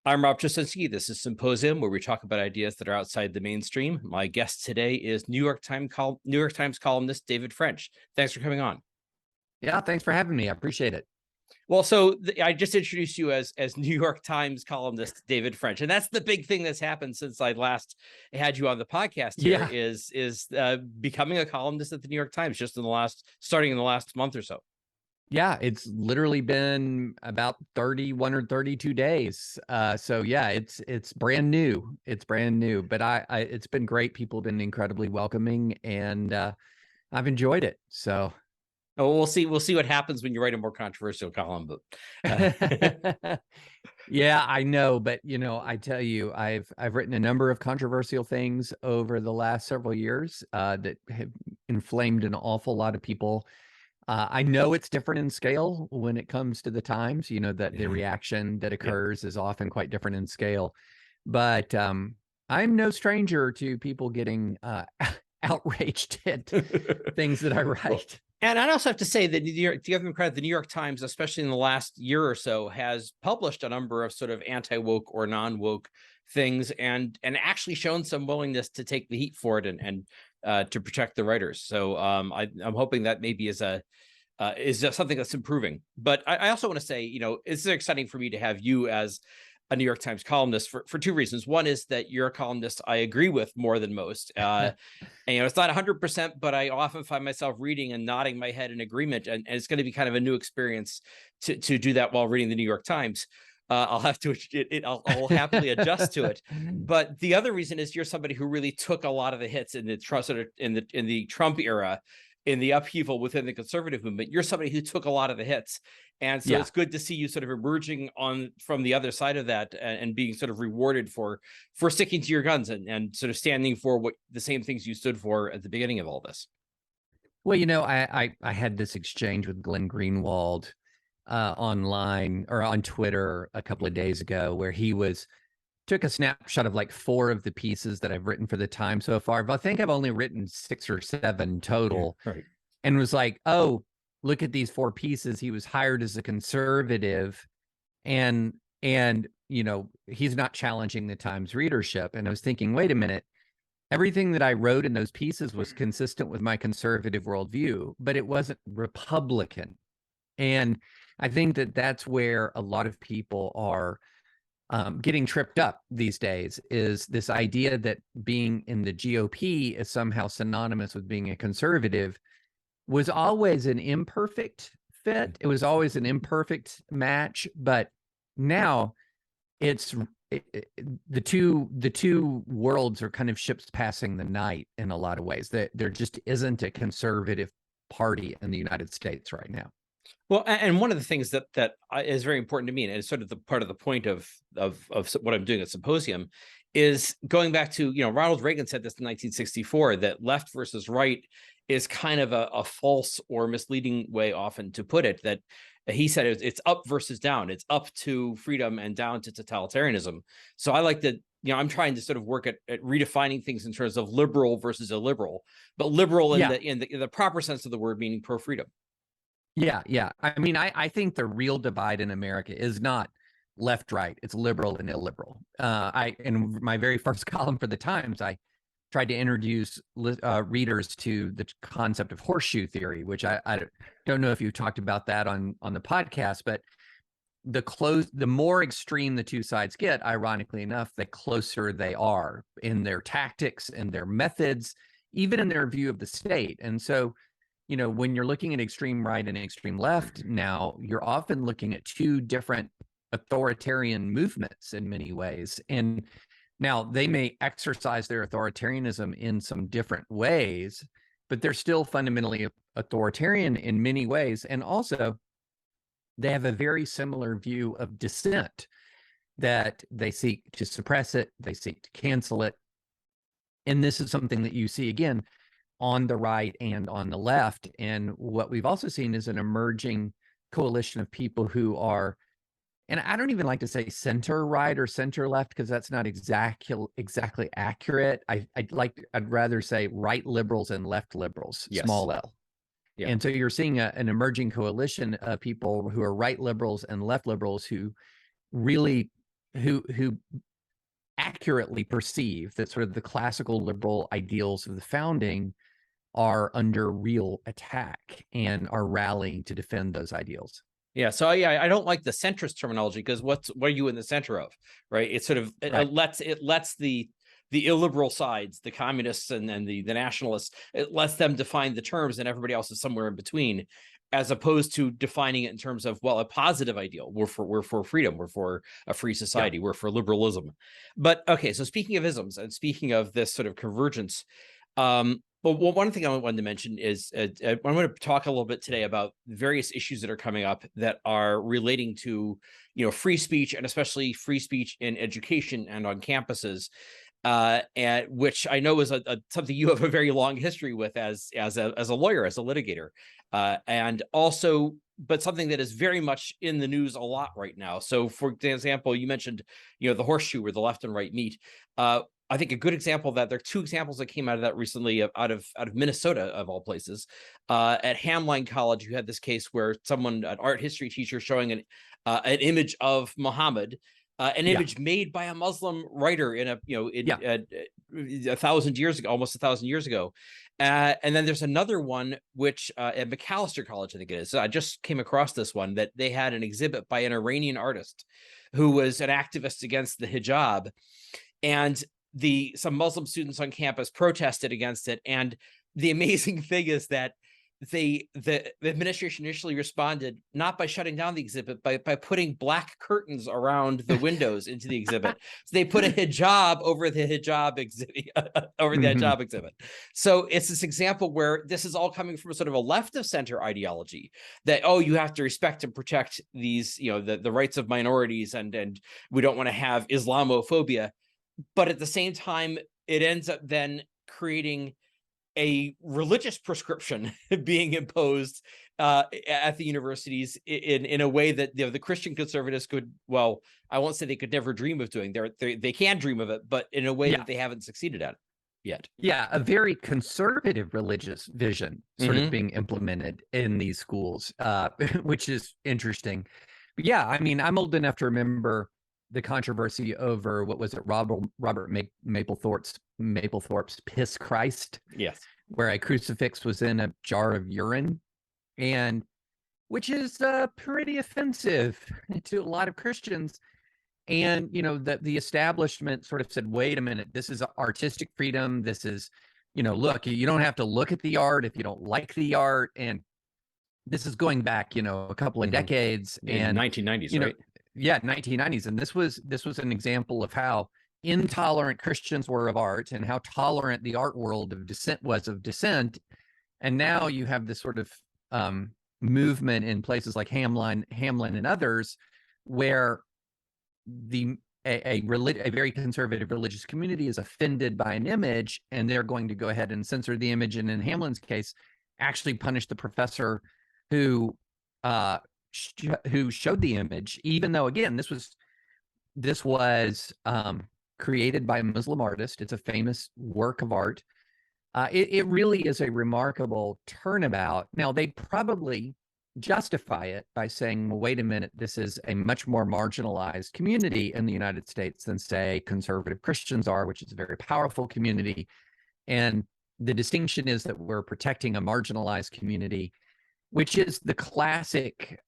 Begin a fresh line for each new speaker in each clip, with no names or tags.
I'm Rob Jasinski. This is Symposium, where we talk about ideas that are outside the mainstream. My guest today is New York Times columnist David French. Thanks for coming on.
Yeah, thanks for having me. I appreciate it.
Well, so I just introduced you as New York Times columnist David French, and that's the big thing that's happened since I last had you on the podcast. Here
Yeah.
is becoming a columnist at the New York Times just starting in the last month or so.
Yeah, it's literally been about 31 or 32 days. So yeah, it's brand new. It's brand new, but I it's been great. People have been incredibly welcoming, and I've enjoyed it. So
Oh, we'll see what happens when you write a more controversial column. But
yeah, I know, but I tell you, I've written a number of controversial things over the last several years that have inflamed an awful lot of people. I know it's different in scale when it comes to the Times, that the reaction that
yeah.
occurs is often quite different in scale. But I'm no stranger to people getting outraged at things that I
Well,
write.
and I'd also have to say that to give them credit, the New York Times, especially in the last year or so, has published a number of sort of anti-woke or non-woke things, and actually shown some willingness to take the heat for it and to protect the writers. So I'm hoping that maybe is just something that's improving. But I also want to say, it's exciting for me to have you as a New York Times columnist for two reasons. One is that you're a columnist I agree with more than most. And it's not 100%, but I often find myself reading and nodding my head in agreement, and it's going to be kind of a new experience to do that while reading the New York Times. I'll have to I'll happily adjust to it. But the other reason is you're somebody who really took a lot of the hits in the in the Trump era, in the upheaval within the conservative movement. You're somebody who took a lot of the hits, and so
Yeah.
it's good to see you sort of emerging from the other side of that, and being sort of rewarded for sticking to your guns and sort of standing for what the same things you stood for at the beginning of all this.
Well, I had this exchange with Glenn Greenwald online or on Twitter a couple of days ago where he took a snapshot of like 4 of the pieces that I've written for the Times so far. But I think I've only written 6 or 7 total.
Yeah, right.
And was like, oh, look at these 4 pieces. He was hired as a conservative, and he's not challenging the Times readership. And I was thinking, wait a minute, everything that I wrote in those pieces was consistent with my conservative worldview, but it wasn't Republican. And I think that that's where a lot of people are getting tripped up these days, is this idea that being in the GOP is somehow synonymous with being a conservative. Was always an imperfect fit. It was always an imperfect match, but now it's the two worlds are kind of ships passing the night in a lot of ways. That there just isn't a conservative party in the United States right now.
Well, and one of the things that is very important to me, and it's sort of the part of the point of what I'm doing at Symposium, is going back to, Ronald Reagan said this in 1964, that left versus right is kind of a false or misleading way often to put it. That he said it's up versus down. It's up to freedom and down to totalitarianism. So I like that. I'm trying to sort of work at redefining things in terms of liberal versus illiberal, but liberal
Yeah.
in the proper sense of the word, meaning pro freedom.
Yeah. I mean, I think the real divide in America is not left right, it's liberal and illiberal. In my very first column for the Times, I tried to introduce readers to the concept of horseshoe theory, which I don't know if you talked about that on the podcast, but the more extreme the two sides get, ironically enough, the closer they are in their tactics and their methods, even in their view of the state. And so, when you're looking at extreme right and extreme left, now you're often looking at 2 different authoritarian movements in many ways. And now they may exercise their authoritarianism in some different ways, but they're still fundamentally authoritarian in many ways. And also, they have a very similar view of dissent, that they seek to suppress it, they seek to cancel it. And this is something that you see again on the right and on the left. And what we've also seen is an emerging coalition of people who are, and I don't even like to say center right or center left, because that's not exactly accurate. I'd rather say right liberals and left liberals,
Yes.
small l.
Yeah.
And so you're seeing an emerging coalition of people who are right liberals and left liberals who really who accurately perceive that sort of the classical liberal ideals of the founding are under real attack and are rallying to defend those ideals.
Yeah, so I don't like the centrist terminology, because what are you in the center of, right? It sort of
Right.
it lets the illiberal sides, the communists and then the nationalists, it lets them define the terms, and everybody else is somewhere in between, as opposed to defining it in terms of, well, a positive ideal. We're for freedom, we're for a free society, we're for liberalism. But okay, so speaking of isms and speaking of this sort of convergence, but one thing I wanted to mention is I'm going to talk a little bit today about various issues that are coming up that are relating to, free speech, and especially free speech in education and on campuses, and which I know is something you have a very long history with as a lawyer, as a litigator, and also, but something that is very much in the news a lot right now. So, for example, you mentioned, the horseshoe where the left and right meet. I think a good example of that, there are two examples that came out of that recently, out of Minnesota, of all places. At Hamline College, you had this case where an art history teacher, showing an image of Muhammad, an image made by a Muslim writer in 1,000 years ago, almost 1,000 years ago. And then there's another one, which at Macalester College, I think it is. So I just came across this one, that they had an exhibit by an Iranian artist who was an activist against the hijab. And some Muslim students on campus protested against it. And the amazing thing is that the administration initially responded not by shutting down the exhibit, but by putting black curtains around the windows into the exhibit. So they put a hijab over the hijab exhibit, hijab exhibit. So it's this example where this is all coming from sort of a left of center ideology that, oh, you have to respect and protect these, the rights of minorities, and we don't want to have Islamophobia. But at the same time, it ends up then creating a religious prescription being imposed at the universities in a way that the Christian conservatives could, well, I won't say they could never dream of doing. They can dream of it, but in a way that they haven't succeeded at yet.
Yeah, a very conservative religious vision sort of being implemented in these schools, which is interesting. But yeah, I mean, I'm old enough to remember the controversy over, what was it, Robert Mapplethorpe's Piss Christ?
Yes.
Where a crucifix was in a jar of urine, and which is pretty offensive to a lot of Christians. And, the establishment sort of said, wait a minute, this is artistic freedom. This is, look, you don't have to look at the art if you don't like the art. And this is going back, a couple of decades. And
1990s, right?
Yeah, 1990s. And this was an example of how intolerant Christians were of art and how tolerant the art world of dissent was of dissent. And now you have this sort of movement in places like Hamline and others, where a very conservative religious community is offended by an image, and they're going to go ahead and censor the image. And in Hamline's case, actually punish the professor who showed the image, even though, again, this was created by a Muslim artist. It's a famous work of art. It really is a remarkable turnabout. Now, they probably justify it by saying, well, wait a minute, this is a much more marginalized community in the United States than, say, conservative Christians are, which is a very powerful community. And the distinction is that we're protecting a marginalized community, which is the classic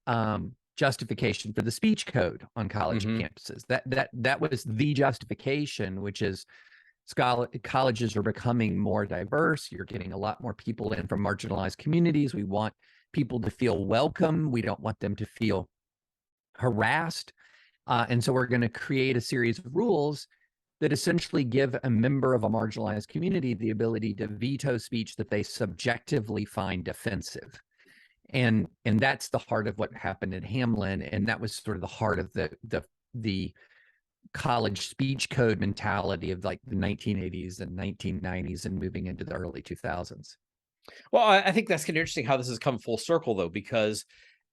justification for the speech code on college campuses. That was the justification, which is colleges are becoming more diverse. You're getting a lot more people in from marginalized communities. We want people to feel welcome. We don't want them to feel harassed. And so we're going to create a series of rules that essentially give a member of a marginalized community the ability to veto speech that they subjectively find offensive. And that's the heart of what happened in Hamline, and that was sort of the heart of the college speech code mentality of like the 1980s and 1990s and moving into the early 2000s.
Well, I think that's kind of interesting how this has come full circle, though, because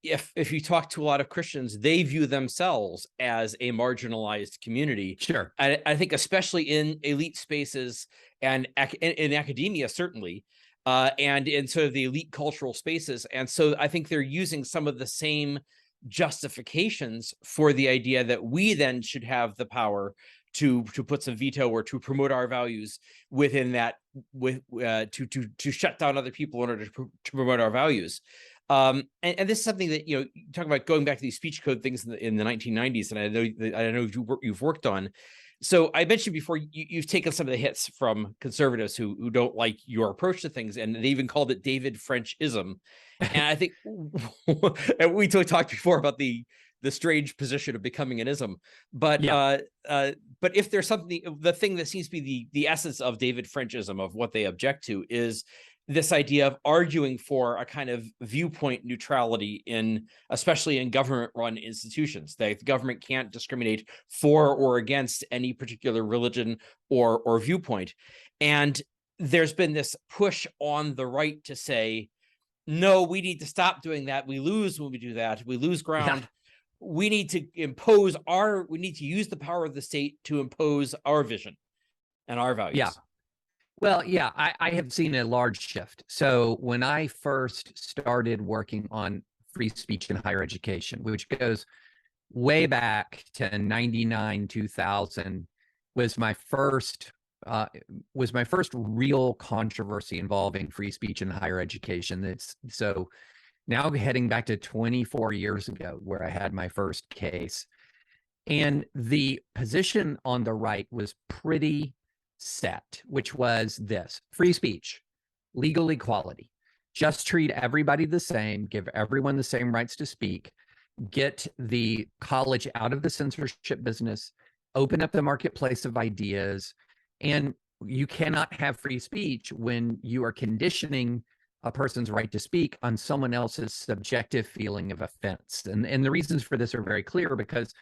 if you talk to a lot of Christians, they view themselves as a marginalized community.
Sure.
I think especially in elite spaces and in academia, certainly, and in sort of the elite cultural spaces. And so I think they're using some of the same justifications for the idea that we then should have the power to put some veto or to promote our values within that, with to shut down other people in order to promote our values. And this is something that, you talk about going back to these speech code things in the 1990s, and I know you've worked on. So I mentioned before, you've taken some of the hits from conservatives who don't like your approach to things, and they even called it David Frenchism. And I think, and we talked before about the strange position of becoming an ism, but but if there's something, the thing that seems to be the essence of David Frenchism, of what they object to, is this idea of arguing for a kind of viewpoint neutrality especially in government-run institutions. That the government can't discriminate for or against any particular religion or viewpoint. And there's been this push on the right to say, no, we need to stop doing that. We lose when we do that. We lose ground. We need to we need to use the power of the state to impose our vision and our values.
Yeah. Well, yeah, I have seen a large shift. So when I first started working on free speech in higher education, which goes way back to 99, 2000, was my first real controversy involving free speech in higher education. So now heading back to 24 years ago, where I had my first case. And the position on the right was pretty set, which was this: free speech, legal equality, just treat everybody the same, give everyone the same rights to speak, get the college out of the censorship business, open up the marketplace of ideas. And you cannot have free speech when you are conditioning a person's right to speak on someone else's subjective feeling of offense. And the reasons for this are very clear, because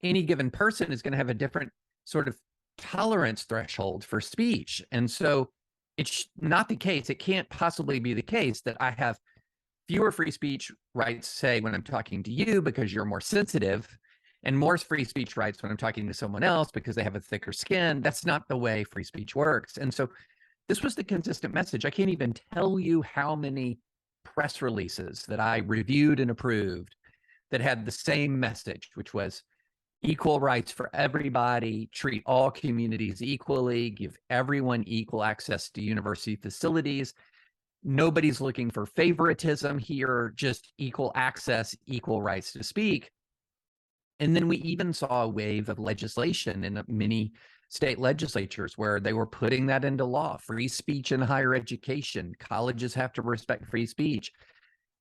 any given person is going to have a different sort of tolerance threshold for speech. And so it's not the case, it can't possibly be the case that I have fewer free speech rights, say, when I'm talking to you because you're more sensitive, and more free speech rights when I'm talking to someone else because they have a thicker skin. That's not the way free speech works. And so this was the consistent message. I can't even tell you how many press releases that I reviewed and approved that had the same message, which was equal rights for everybody, treat all communities equally, give everyone equal access to university facilities. Nobody's looking for favoritism here, just equal access, equal rights to speak. And then we even saw a wave of legislation in many state legislatures where they were putting that into law: free speech in higher education, colleges have to respect free speech.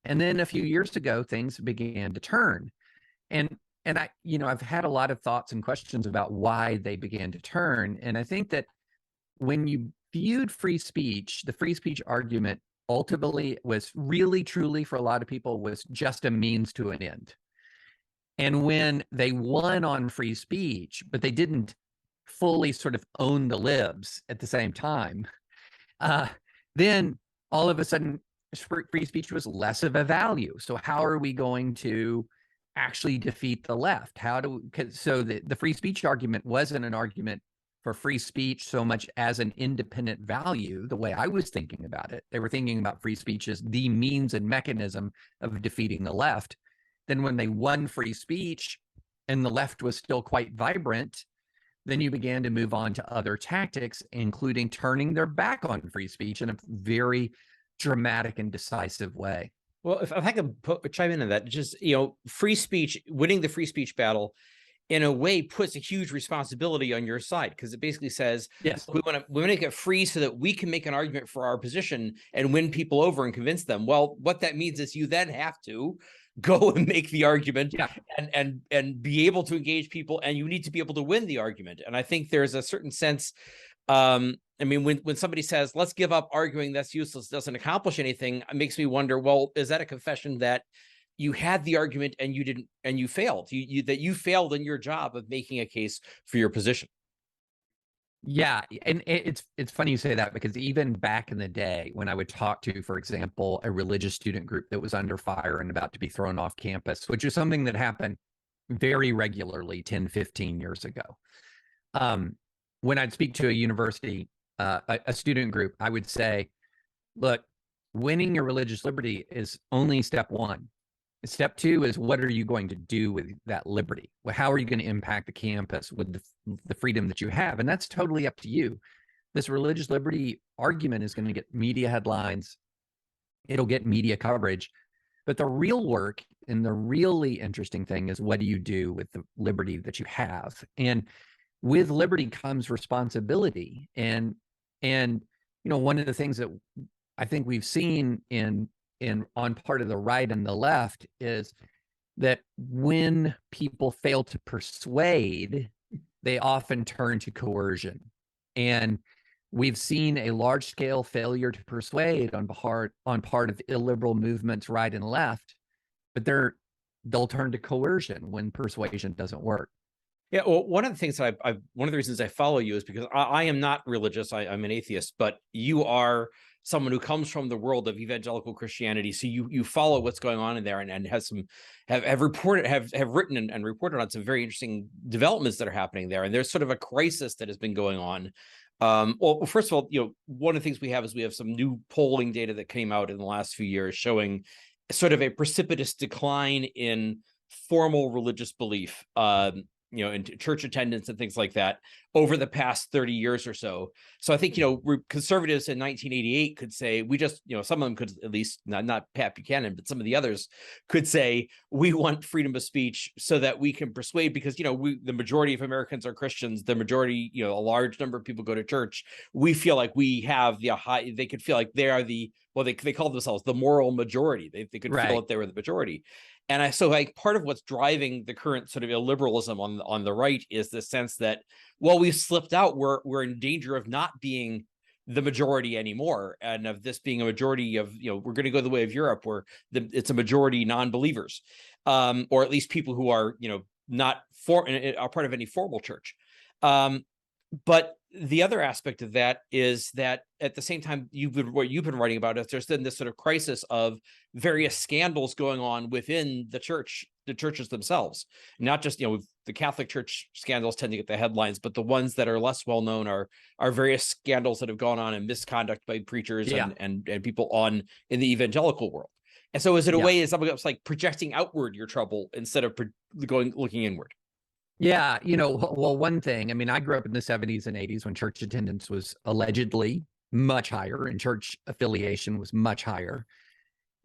And then a few years ago, things began to turn. And I, I've had a lot of thoughts and questions about why they began to turn. And I think that when you viewed free speech, the free speech argument ultimately was really, truly, for a lot of people, was just a means to an end. And when they won on free speech, but they didn't fully sort of own the libs at the same time, then all of a sudden free speech was less of a value. So how are we going to actually defeat the left? So the free speech argument wasn't an argument for free speech so much as an independent value, the way I was thinking about it. They were thinking about free speech as the means and mechanism of defeating the left. Then when they won free speech and the left was still quite vibrant, then you began to move on to other tactics, including turning their back on free speech in a very dramatic and decisive way.
Well, if I can chime in on that, just, free speech, winning the free speech battle, in a way, puts a huge responsibility on your side, because it basically says,
yes,
we want to make it free so that we can make an argument for our position and win people over and convince them. Well, what that means is you then have to go and make the argument, and be able to engage people, and you need to be able to win the argument. And I think there's a certain sense, I mean, when somebody says, let's give up arguing, that's useless, doesn't accomplish anything, it makes me wonder, well, is that a confession that you had the argument and you didn't, and you failed, that you failed in your job of making a case for your position?
Yeah, and it's funny you say that, because even back in the day when I would talk to, for example, a religious student group that was under fire and about to be thrown off campus, which is something that happened very regularly 10, 15 years ago. When I'd speak to a university, a student group, I would say, look, winning your religious liberty is only step one. Step two is, what are you going to do with that liberty? Well, how are you going to impact the campus with the freedom that you have? And that's totally up to you. This religious liberty argument is going to get media headlines. It'll get media coverage. But the real work and the really interesting thing is, what do you do with the liberty that you have? And with liberty comes responsibility. And one of the things that I think we've seen on part of the right and the left is that when people fail to persuade, they often turn to coercion. And we've seen a large-scale failure to persuade on part of illiberal movements, right and left, but they'll turn to coercion when persuasion doesn't work.
Yeah, well, one of the things that one of the reasons I follow you is because I am not religious. I'm an atheist, but you are someone who comes from the world of evangelical Christianity. So you follow what's going on in there, and have written and reported on some very interesting developments that are happening there. And there's sort of a crisis that has been going on. Well, first of all, one of the things we have some new polling data that came out in the last few years showing sort of a precipitous decline in formal religious belief, in church attendance and things like that over the past 30 years or so. So I think, conservatives in 1988 could say, we just, some of them could, at least not Pat Buchanan, but some of the others could say, we want freedom of speech so that we can persuade, because, the majority of Americans are Christians. The majority, a large number of people go to church. We feel like we have they could feel like they are they call themselves the moral majority. They could feel that they were the majority. And part of what's driving the current sort of illiberalism on the right is the sense that, well, we've slipped out. We're in danger of not being the majority anymore, and of this being a majority of, we're going to go the way of Europe, where it's a majority non-believers, or at least people who are, not are part of any formal church. But the other aspect of that is that at the same time, what you've been writing about is there's been this sort of crisis of various scandals going on within the churches themselves. Not just, the Catholic Church scandals tend to get the headlines, but the ones that are less well known are various scandals that have gone on and misconduct by preachers and people in the evangelical world. And so is it a way, is it's like projecting outward your trouble instead of looking inward?
Yeah, well, one thing, I mean, I grew up in the 70s and 80s when church attendance was allegedly much higher and church affiliation was much higher.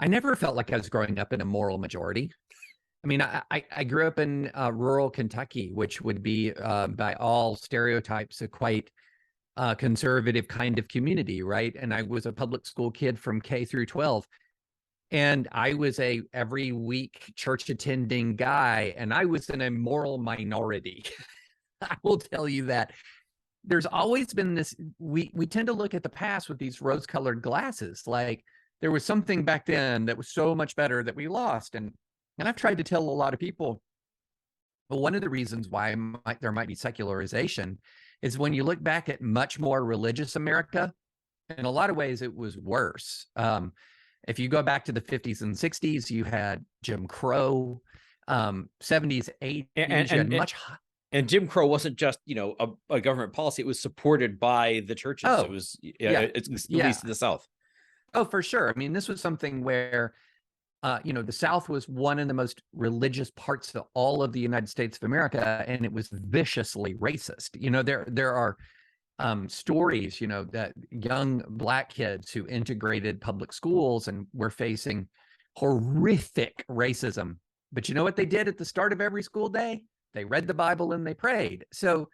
I never felt like I was growing up in a moral majority. I mean, I grew up in rural Kentucky, which would be, by all stereotypes, a quite conservative kind of community, right? And I was a public school kid from K through 12. And I was every week church attending guy, and I was in a moral minority. I will tell you that. There's always been this, we tend to look at the past with these rose-colored glasses, like there was something back then that was so much better that we lost. And I've tried to tell a lot of people, well, one of the reasons why there might be secularization is when you look back at much more religious America, in a lot of ways it was worse. If you go back to the 50s and 60s, you had Jim Crow, 70s, 80s,
and Jim Crow wasn't just, a government policy. It was supported by the churches. It was, at least in the South.
Oh, for sure. I mean, this was something where, the South was one of the most religious parts of all of the United States of America, and it was viciously racist. There are stories, that young Black kids who integrated public schools and were facing horrific racism. But you know what they did at the start of every school day? They read the Bible and they prayed. So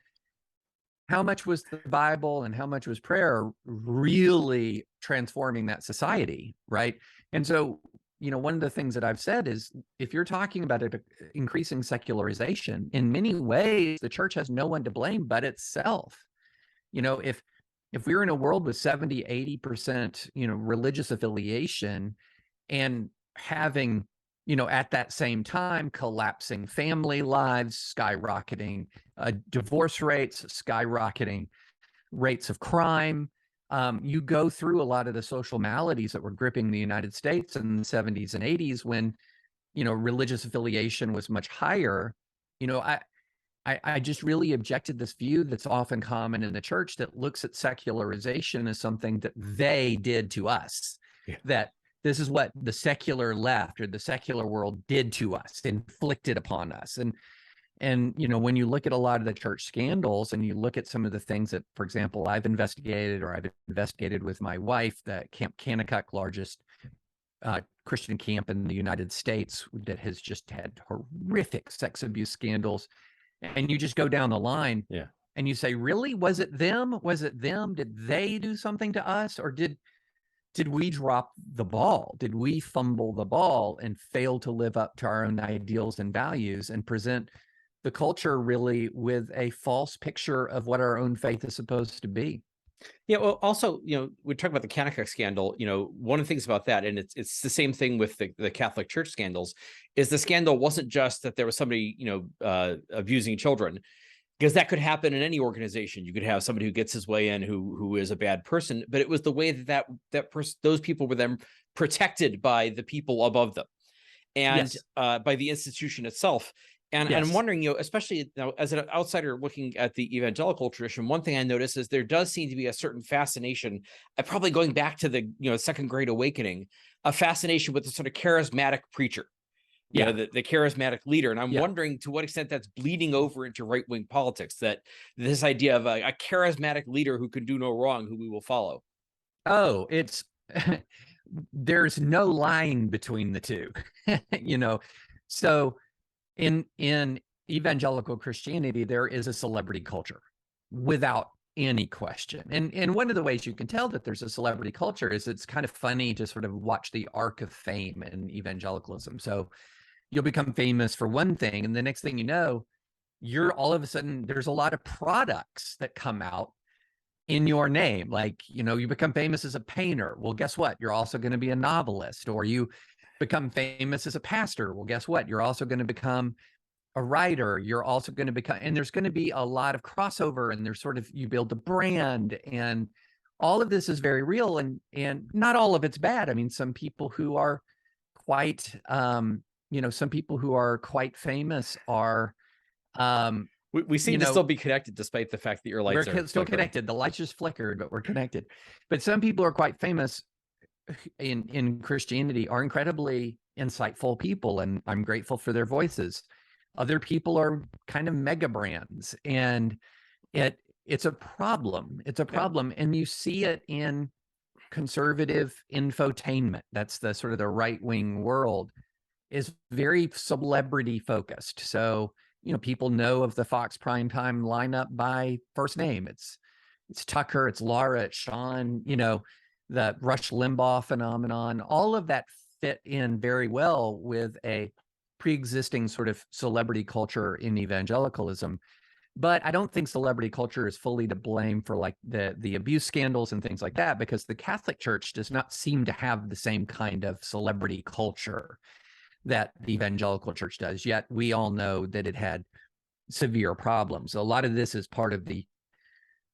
how much was the Bible and how much was prayer really transforming that society, right? And so, one of the things that I've said is, if you're talking about increasing secularization, in many ways, the church has no one to blame but itself. If we were in a world with 70, 80%, religious affiliation, and having, at that same time, collapsing family lives, skyrocketing divorce rates, skyrocketing rates of crime, you go through a lot of the social maladies that were gripping the United States in the 70s and 80s when, religious affiliation was much higher. I just really objected this view that's often common in the church that looks at secularization as something that they did to us, that this is what the secular left or the secular world did to us, inflicted upon us. And you know, when you look at a lot of the church scandals and you look at some of the things that, for example, I've investigated with my wife, the Camp Kanakuk, largest Christian camp in the United States, that has just had horrific sex abuse scandals. And you just go down the line,
Yeah.
and you say, really, was it them? Was it them? Did they do something to us? Or did we drop the ball? Did we fumble the ball and fail to live up to our own ideals and values and present the culture really with a false picture of what our own faith is supposed to be?
Yeah, well, also, you know, we talk about the Kanakuk scandal. You know, one of the things about that, and it's the same thing with the Catholic Church scandals, is the scandal wasn't just that there was somebody, you know, abusing children, because that could happen in any organization. You could have somebody who gets his way in who is a bad person, but it was the way that person, those people were then protected by the people above them, and
Yes.
by the institution itself. And
Yes.
I'm wondering, you know, especially, you know, as an outsider looking at the evangelical tradition, one thing I notice is there does seem to be a certain fascination, probably going back to the, you know, Second Great Awakening, a fascination with the sort of charismatic preacher, you know, the charismatic leader. And I'm wondering to what extent that's bleeding over into right-wing politics, that this idea of a charismatic leader who can do no wrong, who we will follow.
Oh, it's there's no line between the two, you know. So in evangelical Christianity, there is a celebrity culture without any question. And one of the ways you can tell that there's a celebrity culture is it's kind of funny to sort of watch the arc of fame in evangelicalism. So you'll become famous for one thing, and the next thing you know, you're all of a sudden, there's a lot of products that come out in your name. Like, you know, you become famous as a painter. Well, guess what? You're also going to be a novelist. Or you become famous as a pastor. Well, guess what? You're also going to become a writer. You're also going to become, and there's going to be a lot of crossover, and there's sort of, you build a brand, and all of this is very real, and not all of it's bad. I mean, some people who are quite, you know, some people who are quite famous are,
We seem to still be connected despite the fact that your lights are
still connected. The lights just flickered, but we're connected. But some people are quite famous in Christianity, are incredibly insightful people, and I'm grateful for their voices. Other people are kind of mega brands, and it's a problem. It's a problem, and you see it in conservative infotainment. That's the sort of the right-wing world, is very celebrity focused. So, you know, people know of the Fox primetime lineup by first name. It's Tucker, it's Laura, it's Sean, you know, the Rush Limbaugh phenomenon. All of that fit in very well with a pre-existing sort of celebrity culture in evangelicalism. But I don't think celebrity culture is fully to blame for like the abuse scandals and things like that, because the Catholic Church does not seem to have the same kind of celebrity culture that the evangelical church does. Yet we all know that it had severe problems. A lot of this is part of the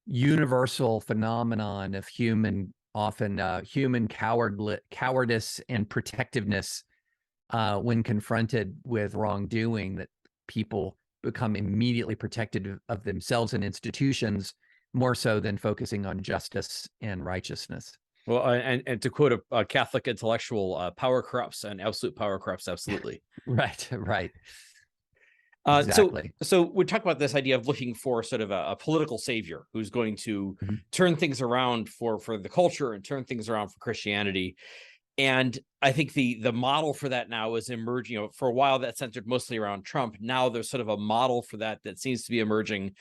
universal phenomenon of human cowardice and protectiveness when confronted with wrongdoing, that people become immediately protective of themselves and institutions more so than focusing on justice and righteousness.
Well, and to quote a Catholic intellectual, power corrupts, and absolute power corrupts absolutely.
Right.
Exactly. So we talk about this idea of looking for sort of a political savior who's going to turn things around for the culture and turn things around for Christianity. And I think the model for that now is emerging. You know, for a while that centered mostly around Trump. Now there's sort of a model for that seems to be emerging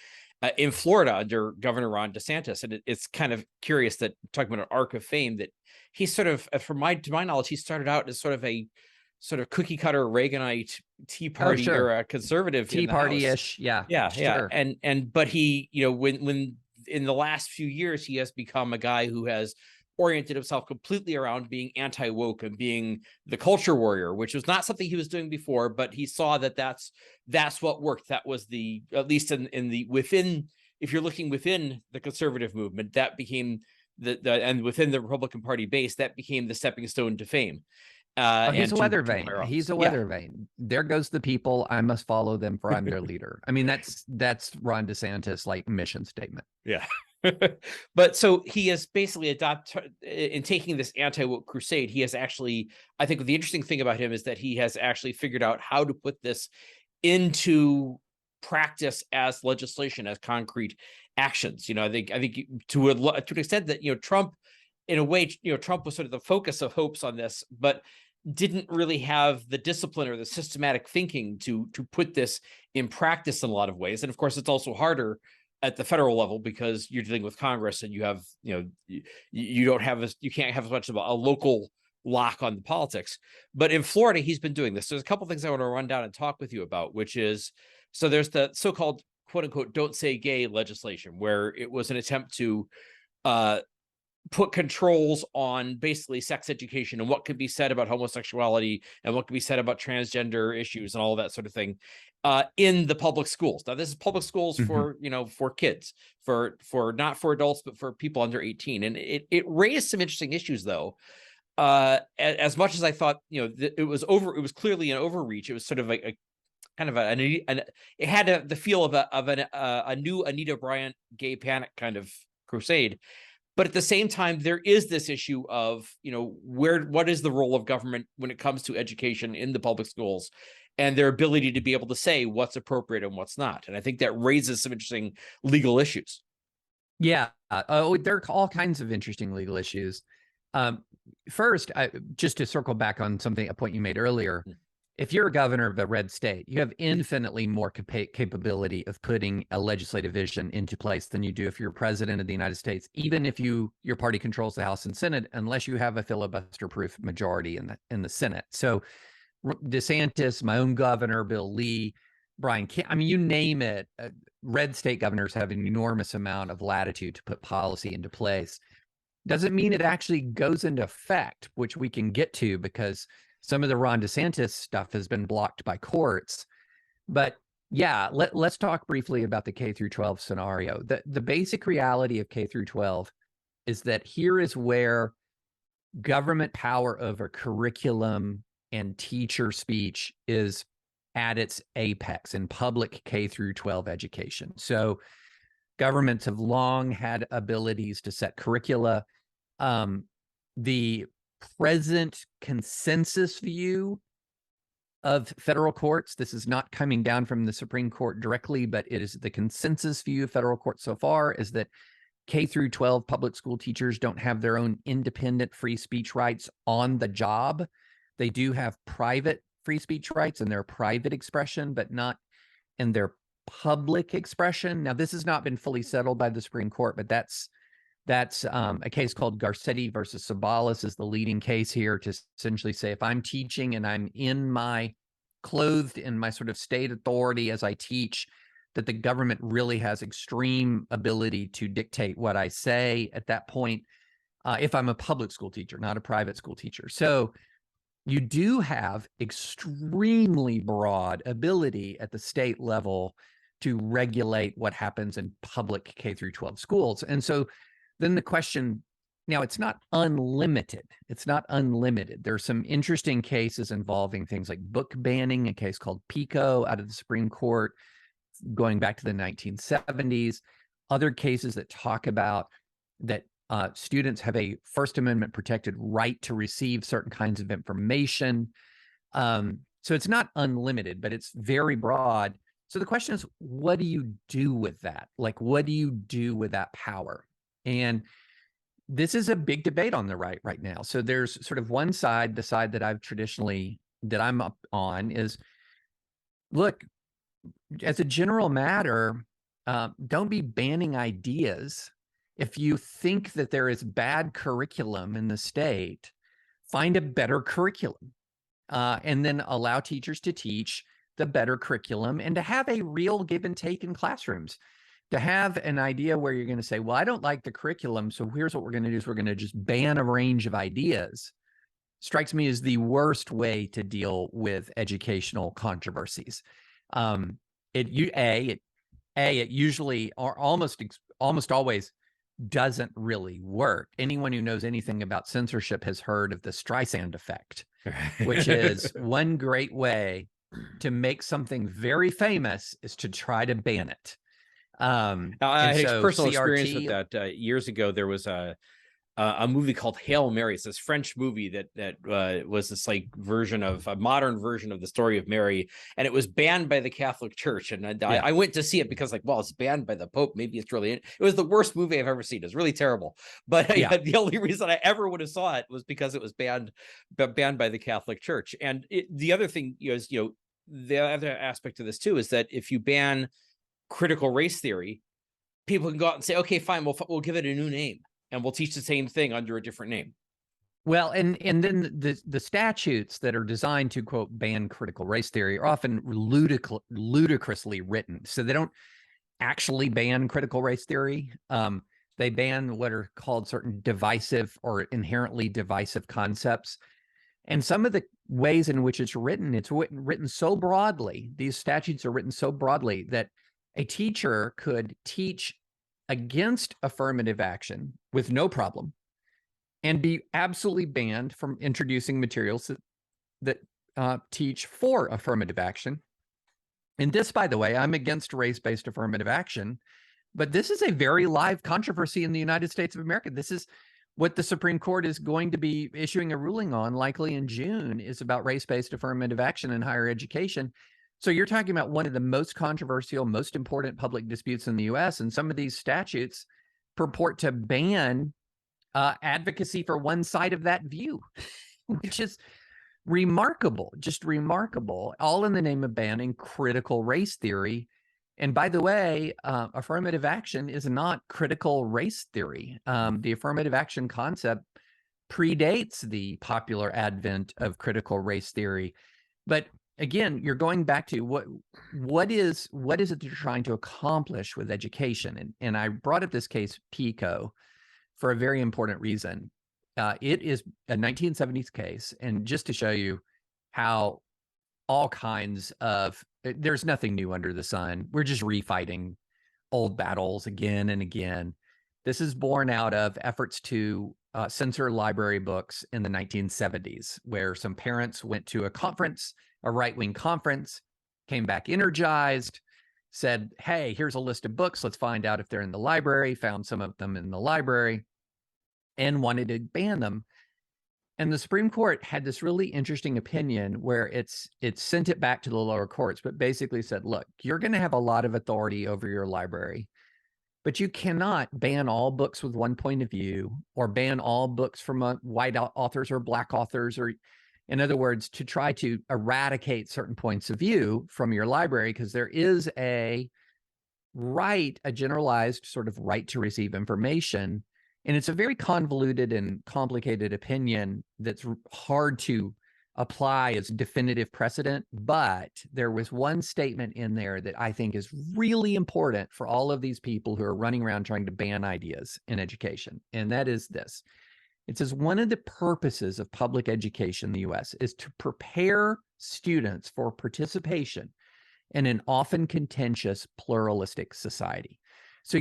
in Florida under Governor Ron DeSantis. And it's kind of curious that, talking about an arc of fame, that he's sort of, to my knowledge, he started out as sort of cookie cutter Reaganite Tea Party era conservative,
Tea Party-ish. Yeah.
Sure. But he, you know, when in the last few years, he has become a guy who has oriented himself completely around being anti-woke and being the culture warrior, which was not something he was doing before, but he saw that that's what worked. That was at least within, if you're looking within the conservative movement, that became and within the Republican Party base, that became the stepping stone to fame.
He's a weather vane. He's a weather vane. There goes the people. I must follow them, for I'm their leader. I mean, that's Ron DeSantis like mission statement.
Yeah. But so he has basically adopted in taking this anti-woke crusade. He has actually, I think the interesting thing about him is that he has actually figured out how to put this into practice as legislation, as concrete actions. I think to an extent that, Trump, in a way, Trump was sort of the focus of hopes on this, but didn't really have the discipline or the systematic thinking to put this in practice in a lot of ways. And of course, it's also harder at the federal level because you're dealing with Congress, and you have, you don't have you can't have as much of a local lock on the politics. But in Florida, he's been doing this. There's a couple things I want to run down and talk with you about, which is, so there's the so-called quote unquote "don't say gay" legislation, where it was an attempt to put controls on basically sex education and what could be said about homosexuality and what could be said about transgender issues and all that sort of thing in the public schools. Now, this is public schools for, for kids, for not for adults, but for people under 18. And it raised some interesting issues, though. As much as I thought, it was clearly an overreach. It was sort of a kind of it had the feel of a new Anita Bryant gay panic kind of crusade. But at the same time, there is this issue of, what is the role of government when it comes to education in the public schools and their ability to be able to say what's appropriate and what's not. And I think that raises some interesting legal issues.
Yeah. There are all kinds of interesting legal issues. First, just to circle back on a point you made earlier, if you're a governor of a red state, you have infinitely more capability of putting a legislative vision into place than you do if you're president of the United States, even if your party controls the House and Senate, unless you have a filibuster-proof majority in the Senate. So DeSantis, my own governor, Bill Lee, Brian Kemp, I mean, you name it, red state governors have an enormous amount of latitude to put policy into place. Doesn't mean it actually goes into effect, which we can get to because some of the Ron DeSantis stuff has been blocked by courts. But yeah, let's talk briefly about the K through 12 scenario. The basic reality of K through 12 is that here is where government power over curriculum and teacher speech is at its apex in public K through 12 education. So governments have long had abilities to set curricula. The present consensus view of federal courts, this is not coming down from the Supreme Court directly, but it is the consensus view of federal courts so far, is that K through 12 public school teachers don't have their own independent free speech rights on the job. They do have private free speech rights in their private expression, but not in their public expression. Now, this has not been fully settled by the Supreme Court, but that's a case called Garcetti versus Sabalas is the leading case here to essentially say, if I'm teaching and I'm clothed in my sort of state authority as I teach, that the government really has extreme ability to dictate what I say at that point, if I'm a public school teacher, not a private school teacher. So you do have extremely broad ability at the state level to regulate what happens in public K through 12 schools. And so then the question, now it's not unlimited. It's not unlimited. There are some interesting cases involving things like book banning, a case called Pico out of the Supreme Court going back to the 1970s. Other cases that talk about that students have a First Amendment protected right to receive certain kinds of information. So it's not unlimited, but it's very broad. So the question is, what do you do with that? Like, what do you do with that power? And this is a big debate on the right now. So there's sort of one side, the side that I'm up on is, look, as a general matter, don't be banning ideas. If you think that there is bad curriculum in the state, find a better curriculum and then allow teachers to teach the better curriculum and to have a real give and take in classrooms. To have an idea where you're going to say, well, I don't like the curriculum, so here's what we're going to do is we're going to just ban a range of ideas, strikes me as the worst way to deal with educational controversies. It usually or almost always doesn't really work. Anyone who knows anything about censorship has heard of the Streisand effect, which is one great way to make something very famous is to try to ban it.
I
And
had
so
personal experience with
CRT,
that. Years ago, there was a movie called Hail Mary. It's this French movie that was this like version of a modern version of the story of Mary, and it was banned by the Catholic Church. And
yeah,
I went to see it because, like, well, it's banned by the Pope. Maybe it's really. It was the worst movie I've ever seen. It was really terrible. But
yeah.
the only reason I ever would have saw it was because it was banned by the Catholic Church. And the other thing is, the other aspect of this too is that if you ban critical race theory, people can go out and say, okay, fine, we'll give it a new name and we'll teach the same thing under a different name.
Well, and then the statutes that are designed to quote ban critical race theory are often ludicrously written, so they don't actually ban critical race theory. They ban what are called certain divisive or inherently divisive concepts. And some of the ways in which it's written so broadly, these statutes are written so broadly that a teacher could teach against affirmative action with no problem and be absolutely banned from introducing materials that teach for affirmative action. And this, by the way, I'm against race-based affirmative action, but this is a very live controversy in the United States of America. This is what the Supreme Court is going to be issuing a ruling on, likely in June, is about race-based affirmative action in higher education. So you're talking about one of the most controversial, most important public disputes in the US, and some of these statutes purport to ban advocacy for one side of that view, which is remarkable, just remarkable, all in the name of banning critical race theory. And by the way, affirmative action is not critical race theory. The affirmative action concept predates the popular advent of critical race theory. But again, you're going back to what is it that you're trying to accomplish with education? And I brought up this case, PICO, for a very important reason. It is a 1970s case, and just to show you how all kinds of, there's nothing new under the sun. We're just refighting old battles again and again. This is born out of efforts to censor library books in the 1970s, where some parents went to a conference, a right-wing conference, came back energized, said, hey, here's a list of books. Let's find out if they're in the library, found some of them in the library, and wanted to ban them. And the Supreme Court had this really interesting opinion where it sent it back to the lower courts, but basically said, look, you're going to have a lot of authority over your library, but you cannot ban all books with one point of view or ban all books from white authors or black authors, or in other words, to try to eradicate certain points of view from your library, because there is a generalized sort of right to receive information. And it's a very convoluted and complicated opinion that's hard to apply as definitive precedent. But there was one statement in there that I think is really important for all of these people who are running around trying to ban ideas in education. And that is this. It says, one of the purposes of public education in the US is to prepare students for participation in an often contentious pluralistic society. So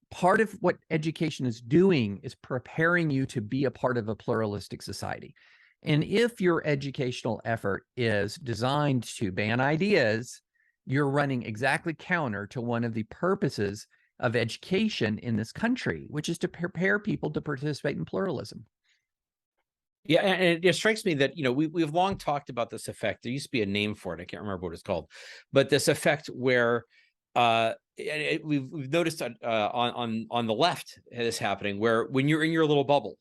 part of what education is doing is preparing you to be a part of a pluralistic society. And if your educational effort is designed to ban ideas, you're running exactly counter to one of the purposes of education in this country, which is to prepare people to participate in pluralism.
Yeah, and it strikes me that, we've long talked about this effect. There used to be a name for it. I can't remember what it's called, but this effect where we've noticed on the left this happening, where when you're in your little bubble,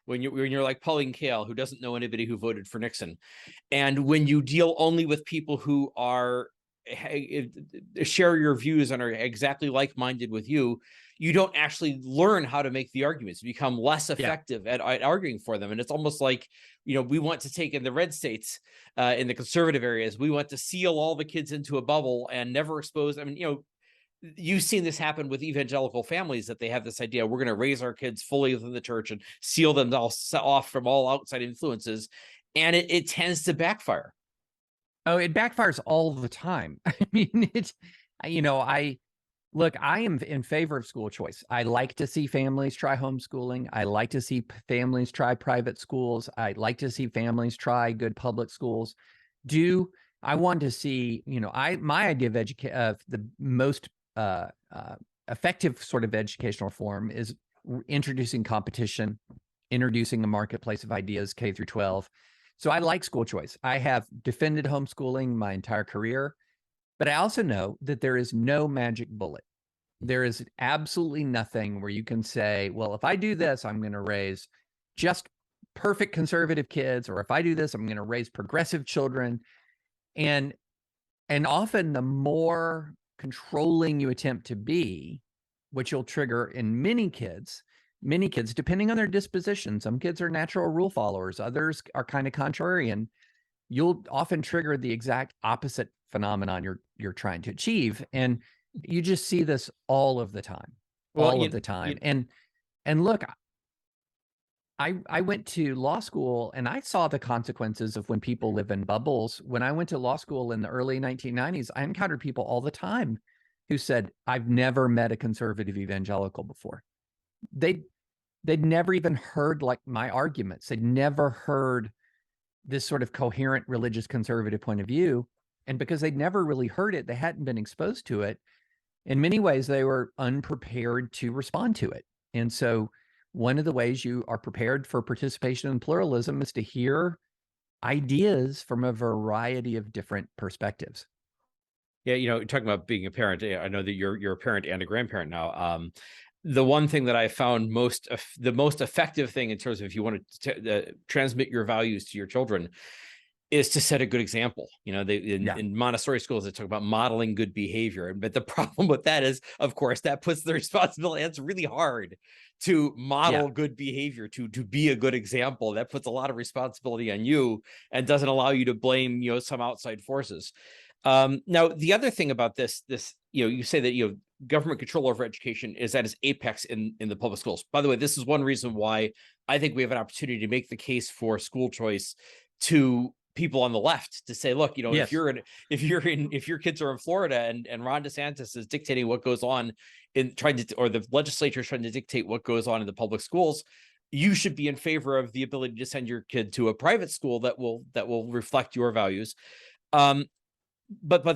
when you're like Pauline Kael, who doesn't know anybody who voted for Nixon, and when you deal only with people who are share your views and are exactly like-minded with you, you don't actually learn how to make the arguments. You become less effective at arguing for them. And it's almost like, we want to take in the red states, in the conservative areas, we want to seal all the kids into a bubble and never expose. I mean, you've seen this happen with evangelical families, that they have this idea, we're going to raise our kids fully within the church and seal them all off from all outside influences. And it tends to backfire.
Oh, it backfires all the time. I mean, I am in favor of school choice. I like to see families try homeschooling. I like to see families try private schools. I like to see families try good public schools. I want to see, my idea of the most effective sort of educational reform is introducing competition, introducing a marketplace of ideas, K through 12. So I like school choice. I have defended homeschooling my entire career, but I also know that there is no magic bullet. There is absolutely nothing where you can say, well, if I do this, I'm going to raise just perfect conservative kids, or if I do this, I'm going to raise progressive children. And often the more controlling you attempt to be, which you'll trigger in many kids, depending on their disposition, some kids are natural rule followers, others are kind of contrarian, you'll often trigger the exact opposite phenomenon you're trying to achieve. And you just see this all of the time,
Well,
all of the time. And look, I went to law school and I saw the consequences of when people live in bubbles. When I went to law school in the early 1990s, I encountered people all the time who said, I've never met a conservative evangelical before. They'd never even heard like my arguments. They'd never heard this sort of coherent religious conservative point of view. And because they'd never really heard it, they hadn't been exposed to it. In many ways, they were unprepared to respond to it. And so one of the ways you are prepared for participation in pluralism is to hear ideas from a variety of different perspectives.
Yeah, talking about being a parent, I know that you're a parent and a grandparent now. The one thing that I found the most effective thing in terms of if you want to transmit your values to your children is to set a good example. In Montessori schools, they talk about modeling good behavior. But the problem with that is, of course, that puts the responsibility. It's really hard to model good behavior, to be a good example. That puts a lot of responsibility on you and doesn't allow you to blame, some outside forces. Now, the other thing about this, you say that, government control over education is at its apex in the public schools. By the way, this is one reason why I think we have an opportunity to make the case for school choice to people on the left, to say, look,
Yes.
if your kids are in Florida and Ron DeSantis is dictating what goes on or the legislature is trying to dictate what goes on in the public schools, you should be in favor of the ability to send your kid to a private school that will reflect your values. But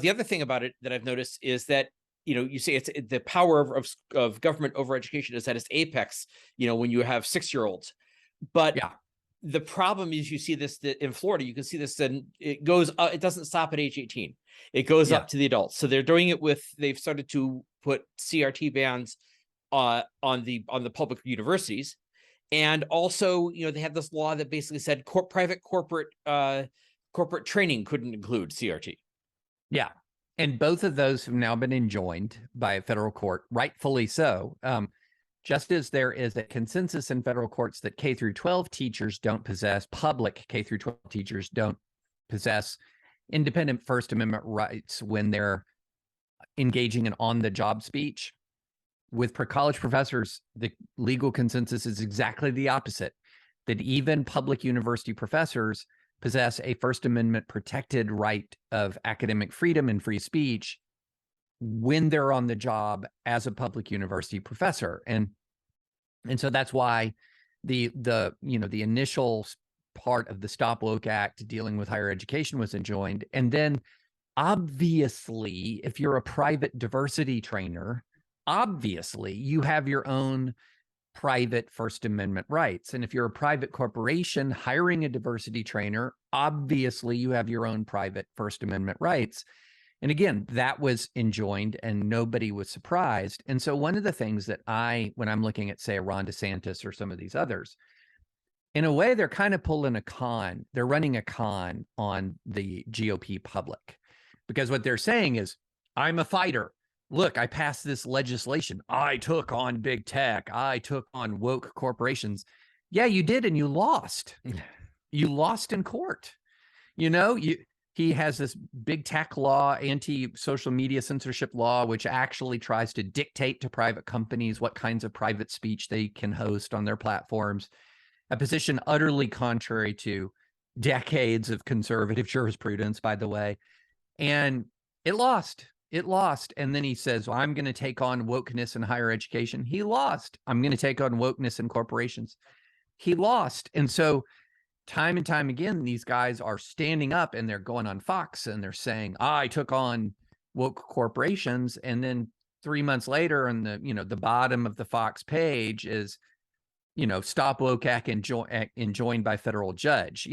the other thing about it that I've noticed is that, you say it's the power of government over education is at its apex, when you have 6-year-olds. But the problem is, you see this in Florida, you can see this, and it goes, it doesn't stop at age 18. It goes up to the adults. So they're doing it they've started to put CRT bans on the public universities. And also, they have this law that basically said private corporate training couldn't include CRT.
Yeah. And both of those have now been enjoined by a federal court, rightfully so. Just as there is a consensus in federal courts that K through 12 teachers don't possess, public K through 12 teachers don't possess independent First Amendment rights when they're engaging in on-the-job speech. With college professors, the legal consensus is exactly the opposite, that even public university professors possess a First Amendment protected right of academic freedom and free speech when they're on the job as a public university professor. And so that's why the initial part of the Stop Woke Act dealing with higher education was enjoined. And then obviously, if you're a private diversity trainer, obviously you have your own private First Amendment rights. And if you're a private corporation hiring a diversity trainer, obviously you have your own private First Amendment rights. And again, that was enjoined and nobody was surprised. And so one of the things that when I'm looking at, say, a Ron DeSantis or some of these others, in a way, they're kind of pulling a con. They're running a con on the GOP public, because what they're saying is, I'm a fighter. Look, I passed this legislation. I took on big tech. I took on woke corporations. Yeah, you did. And you lost. You lost in court. He has this big tech law, anti-social media censorship law, which actually tries to dictate to private companies what kinds of private speech they can host on their platforms, a position utterly contrary to decades of conservative jurisprudence, by the way. And it lost. It lost. And then he says, well, I'm going to take on wokeness in higher education. He lost. I'm going to take on wokeness in corporations. He lost. And so time and time again, these guys are standing up and they're going on Fox and they're saying, I took on woke corporations. And then 3 months later, on the, the bottom of the Fox page is, stop woke act enjoined by federal judge.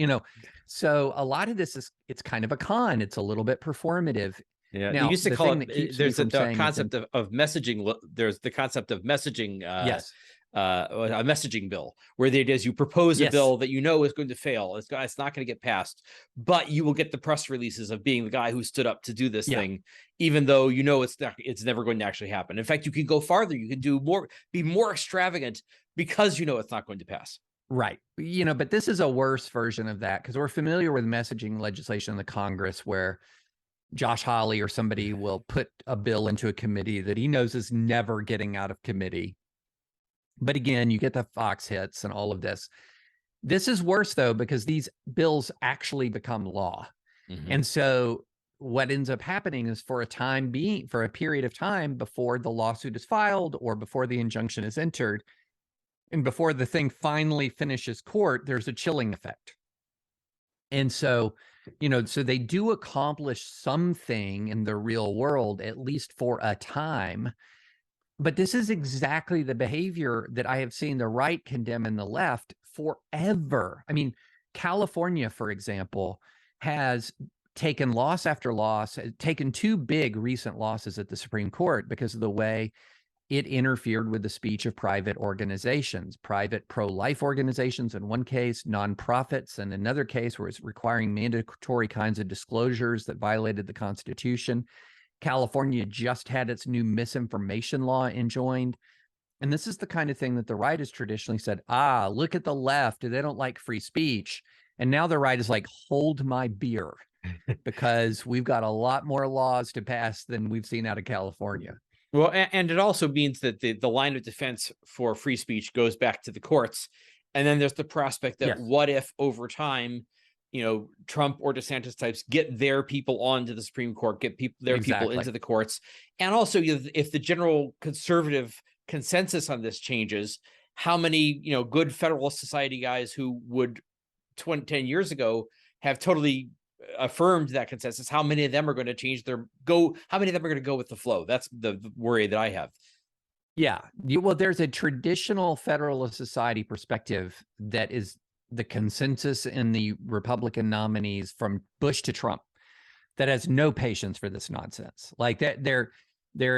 So a lot of this it's kind of a con. It's a little bit performative.
Yeah, they
Now,
used to
the
call
thing that
it.
keeps me
There's
from
the
saying
concept of messaging. There's the concept of messaging.
yes,
A messaging bill, where it is you propose a
yes,
bill that you know is going to fail. It's not going to get passed, but you will get the press releases of being the guy who stood up to do this
yeah,
thing, even though you know it's never going to actually happen. In fact, you can go farther. You can do more, be more extravagant, because you know it's not going to pass.
right. But this is a worse version of that, because we're familiar with messaging legislation in the Congress where Josh Hawley or somebody will put a bill into a committee that he knows is never getting out of committee. But again, you get the Fox hits and all of this. This is worse, though, because these bills actually become law.
Mm-hmm.
And so what ends up happening is, for a period of time before the lawsuit is filed or before the injunction is entered, and before the thing finally finishes court, there's a chilling effect. And so, so they do accomplish something in the real world, at least for a time. But this is exactly the behavior that I have seen the right condemn and the left forever. I mean, California, for example, has taken loss after loss, taken two big recent losses at the Supreme Court because of the way it interfered with the speech of private organizations, private pro-life organizations in one case, nonprofits in another case, where it's requiring mandatory kinds of disclosures that violated the Constitution. California just had its new misinformation law enjoined. And this is the kind of thing that the right has traditionally said, look at the left, they don't like free speech. And now the right is like, hold my beer, because we've got a lot more laws to pass than we've seen out of California.
Well, and it also means that the line of defense for free speech goes back to the courts. And then there's the prospect that
Yes.
What if over time, Trump or DeSantis types get their people onto the Supreme Court, get people into the courts. And also, if the general conservative consensus on this changes, how many, good Federalist Society guys who would 10 years ago have totally affirmed that consensus, how many of them are going to how many of them are going to go with the flow? That's the worry that I have.
Yeah. Well, there's a traditional Federalist Society perspective that is the consensus in the Republican nominees from Bush to Trump that has no patience for this nonsense. Like that there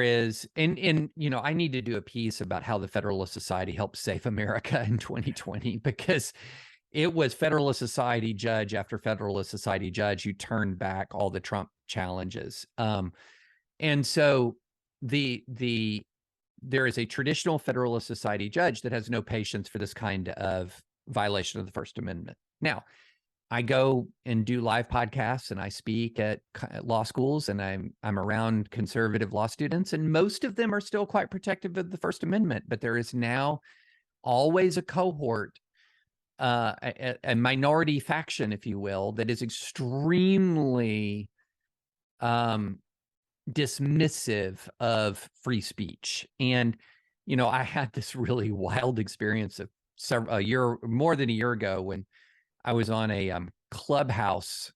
is, and I need to do a piece about how the Federalist Society helped save America in 2020, because it was Federalist Society judge after Federalist Society judge who turned back all the Trump challenges. And so there is a traditional Federalist Society judge that has no patience for this kind of violation of the First Amendment. Now, I go and do live podcasts and I speak at law schools, and I'm around conservative law students, and most of them are still quite protective of the First Amendment. But there is now always a cohort, a minority faction, if you will, that is extremely dismissive of free speech. And I had this really wild experience of more than a year ago, when I was on a Clubhouse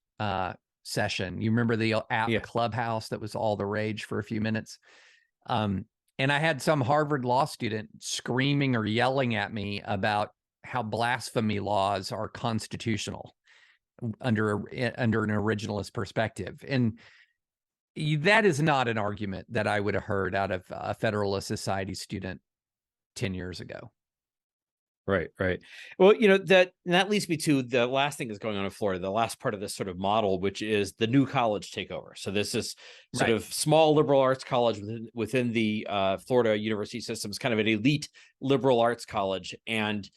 session. You remember the app Clubhouse that was all the rage for a few minutes? And I had some Harvard law student screaming or yelling at me about how blasphemy laws are constitutional under an originalist perspective. And that is not an argument that I would have heard out of a Federalist Society student 10 years ago.
Right. Well, that leads me to the last thing that's going on in Florida, the last part of this sort of model, which is the new college takeover. So this is sort of small liberal arts college within the Florida university system. It's kind of an elite liberal arts college. And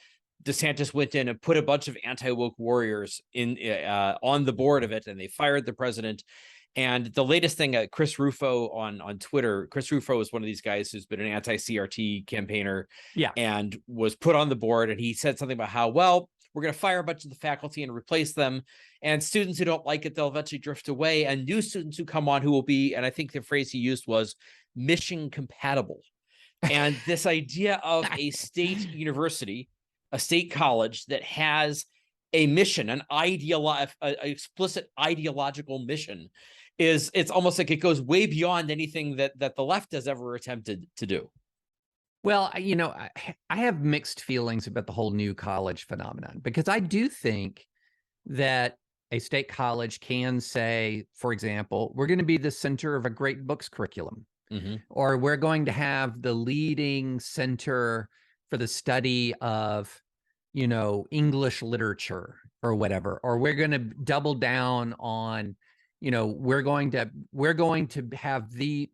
DeSantis went in and put a bunch of anti-woke warriors on the board of it, and they fired the president. And the latest thing, Chris Rufo on Twitter, Chris Rufo is one of these guys who's been an anti-CRT campaigner, and was put on the board. And he said something about how, well, we're going to fire a bunch of the faculty and replace them. And students who don't like it, they'll eventually drift away. And new students who come on who will be, and I think the phrase he used was mission compatible. And this idea of a state university, a state college that has a mission, an explicit ideological mission, is it's almost like it goes way beyond anything that the left has ever attempted to do.
Well, I have mixed feelings about the whole new college phenomenon, because I do think that a state college can say, for example, we're going to be the center of a great books curriculum, or we're going to have the leading center for the study of, English literature or whatever, or we're going to double down on, we're going to have the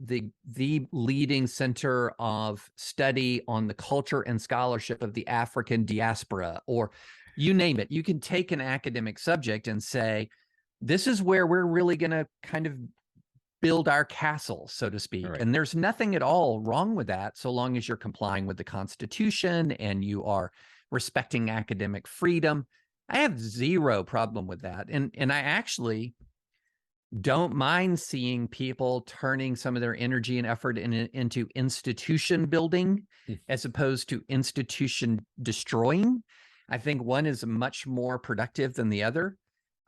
leading center of study on the culture and scholarship of the African diaspora, or you name it. You can take an academic subject and say, this is where we're really going to kind of build our castle, so to speak.
Right.
And there's nothing at all wrong with that, so long as you're complying with the Constitution and you are respecting academic freedom. I have zero problem with that. And I actually don't mind seeing people turning some of their energy and effort into institution building as opposed to institution destroying. I think one is much more productive than the other.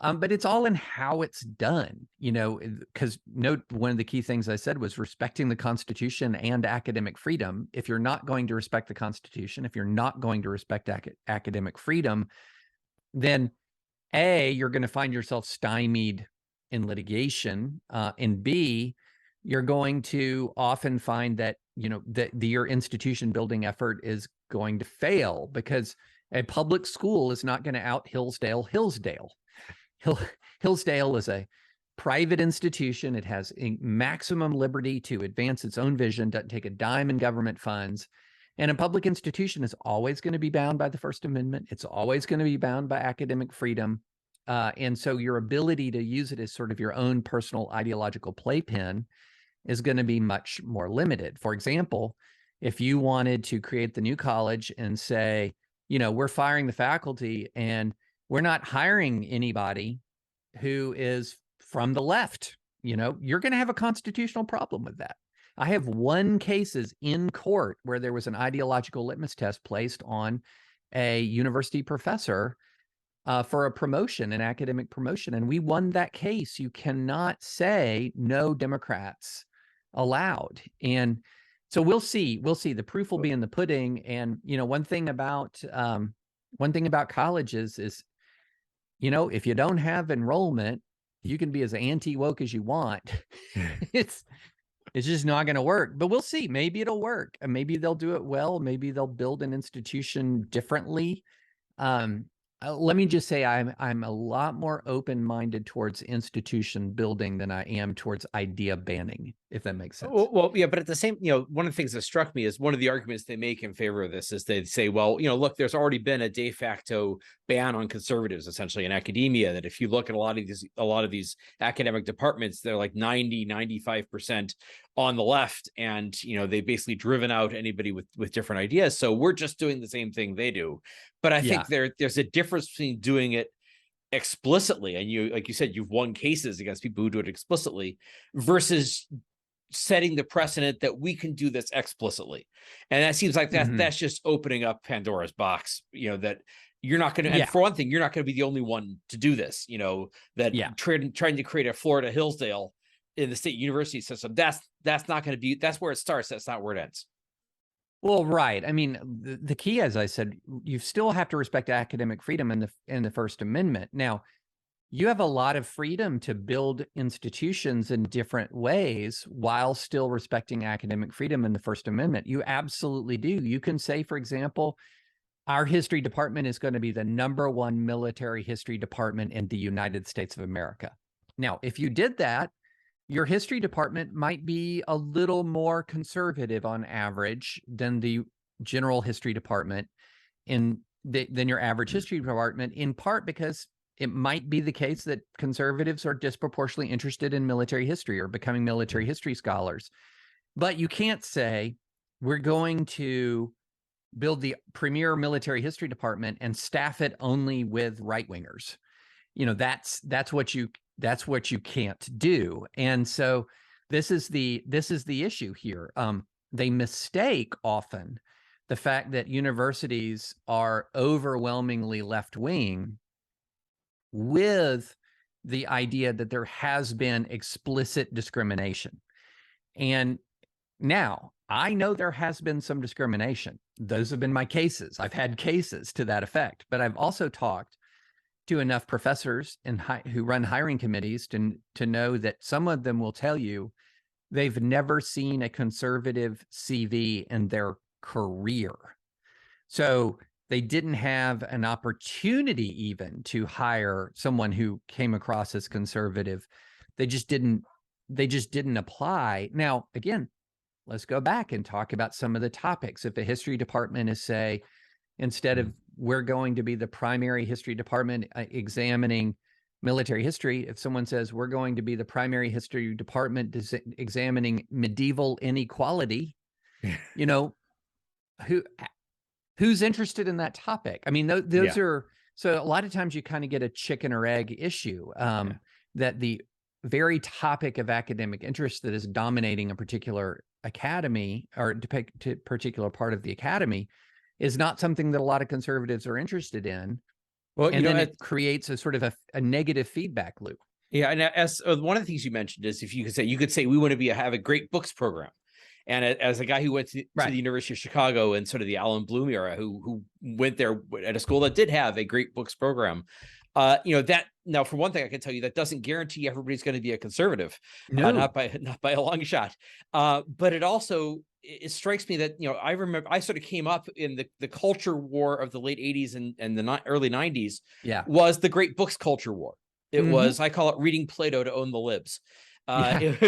But it's all in how it's done, because note, one of the key things I said was respecting the Constitution and academic freedom. If you're not going to respect the Constitution, if you're not going to respect academic freedom, then A, you're going to find yourself stymied in litigation, and B, you're going to often find that, your institution building effort is going to fail, because a public school is not going to out Hillsdale. Hillsdale is a private institution. It has a maximum liberty to advance its own vision, doesn't take a dime in government funds. And a public institution is always going to be bound by the First Amendment. It's always going to be bound by academic freedom. And so your ability to use it as sort of your own personal ideological playpen is going to be much more limited. For example, if you wanted to create the new college and say, we're firing the faculty and we're not hiring anybody who is from the left, you're going to have a constitutional problem with that. I have won cases in court where there was an ideological litmus test placed on a university professor for a promotion, an academic promotion, and we won that case. You cannot say no Democrats allowed. And so we'll see. The proof will be in the pudding. And one thing about colleges is, if you don't have enrollment, you can be as anti-woke as you want. It's just not going to work. But we'll see. Maybe it'll work. And maybe they'll do it well. Maybe they'll build an institution differently. Let me just say I'm a lot more open-minded towards institution building than I am towards idea banning, if that makes sense.
Well, yeah, but at the same, one of the things that struck me is one of the arguments they make in favor of this is they say, well, look, there's already been a de facto ban on conservatives essentially in academia, that if you look at a lot of these academic departments, they're like 95% on the left, and they've basically driven out anybody with different ideas. So we're just doing the same thing they do. But I think there's a difference between doing it explicitly, and like you said, you've won cases against people who do it explicitly, versus setting the precedent that we can do this explicitly. And that seems like that's just opening up Pandora's box, that you're not going to, and for one thing, you're not going to be the only one to do this, trying to create a Florida Hillsdale in the state university system. That's not going to be, that's where it starts. That's not where it ends.
Well, right. I mean, the key, as I said, you still have to respect academic freedom in the First Amendment. Now, you have a lot of freedom to build institutions in different ways while still respecting academic freedom in the First Amendment. You absolutely do. You can say, for example, our history department is going to be the #1 military history department in the United States of America. Now, if you did that, your history department might be a little more conservative on average than the general history department than your average history department, in part because it might be the case that conservatives are disproportionately interested in military history or becoming military history scholars. But you can't say we're going to build the premier military history department and staff it only with right-wingers. That's what you can't do. And so this is the issue here. They mistake often the fact that universities are overwhelmingly left-wing with the idea that there has been explicit discrimination. And now I know there has been some discrimination. Those have been my cases. I've had cases to that effect, but I've also talked to enough professors who run hiring committees to know that some of them will tell you they've never seen a conservative CV in their career. So they didn't have an opportunity even to hire someone who came across as conservative. They just didn't apply. Now, again, let's go back and talk about some of the topics. If a history department is, say, instead of we're going to be the primary history department examining military history, if someone says we're going to be the primary history department examining medieval inequality, you know, who's interested in that topic? I mean, those are, so a lot of times you kind of get a chicken or egg issue, that the very topic of academic interest that is dominating a particular academy or to particular part of the academy is not something that a lot of conservatives are interested in.
Well,
and then it creates a sort of a negative feedback loop.
Yeah, and as one of the things you mentioned is, if you could say we want to have a great books program. And as a guy who went to the University of Chicago and sort of the Allen Bloom era, who went there at a school that did have a great books program, that now, for one thing, I can tell you that doesn't guarantee everybody's going to be a conservative, not by a long shot. But it strikes me that, I remember I sort of came up in the culture war of the late 80s and the early 90s. Was the great books culture war. It was, I call it reading Plato to own the libs. It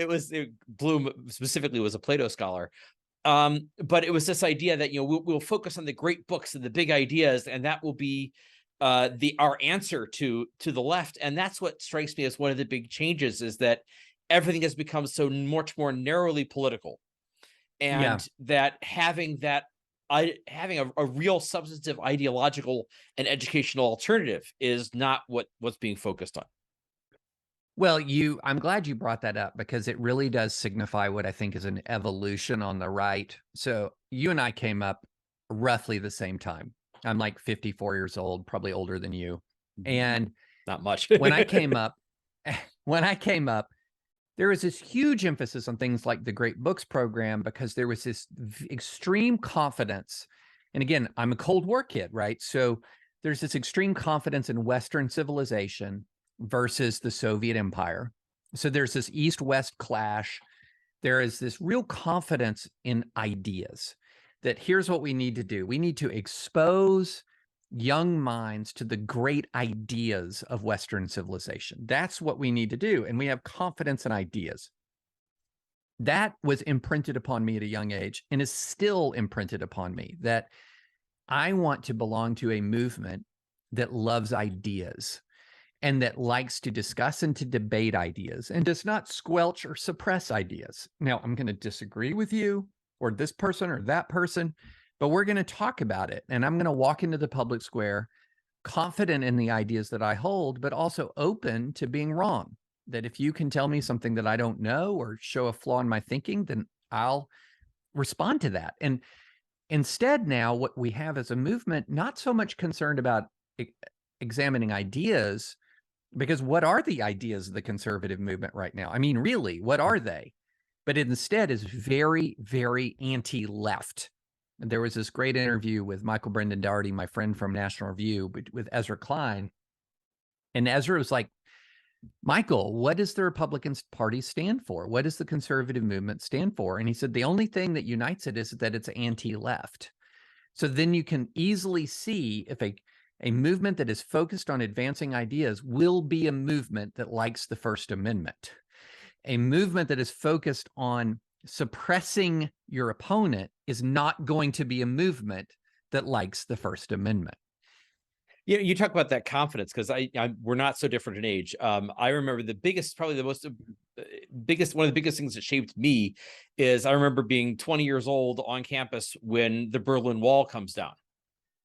was, Bloom specifically was a Plato scholar. But it was this idea that, we'll focus on the great books and the big ideas, and that will be our answer to the left. And that's what strikes me as one of the big changes, is that everything has become so much more narrowly political, and that having a real substantive ideological and educational alternative is not what's being focused on.
Well, I'm glad you brought that up, because it really does signify what I think is an evolution on the right. So you and I came up roughly the same time. I'm like 54 years old, probably older than you. And
not much.
when I came up, there was this huge emphasis on things like the Great Books program, because there was this extreme confidence. And again, I'm a Cold War kid, right? So there's this extreme confidence in Western civilization versus the Soviet Empire. So there's this East-West clash. There is this real confidence in ideas, that here's what we need to do. We need to expose young minds to the great ideas of Western civilization. That's what we need to do. And we have confidence in ideas. That was imprinted upon me at a young age, and is still imprinted upon me, that I want to belong to a movement that loves ideas, and that likes to discuss and to debate ideas, and does not squelch or suppress ideas. Now, I'm going to disagree with you or this person or that person, but we're going to talk about it. And I'm going to walk into the public square confident in the ideas that I hold, but also open to being wrong. That if you can tell me something that I don't know or show a flaw in my thinking, then I'll respond to that. And instead, now what we have is a movement not so much concerned about examining ideas, because what are the ideas of the conservative movement right now? I mean, really, what are they? But it instead is very, very anti-left. And there was this great interview with Michael Brendan Dougherty, my friend from National Review, with Ezra Klein. And Ezra was like, Michael, what does the Republican Party stand for? What does the conservative movement stand for? And he said, the only thing that unites it is that it's anti-left. So then you can easily see if a movement that is focused on advancing ideas will be a movement that likes the First Amendment. A movement that is focused on suppressing your opponent is not going to be a movement that likes the First Amendment.
You talk about that confidence, because we're not so different in age. I remember one of the biggest things that shaped me is I remember being 20 years old on campus when the Berlin Wall comes down.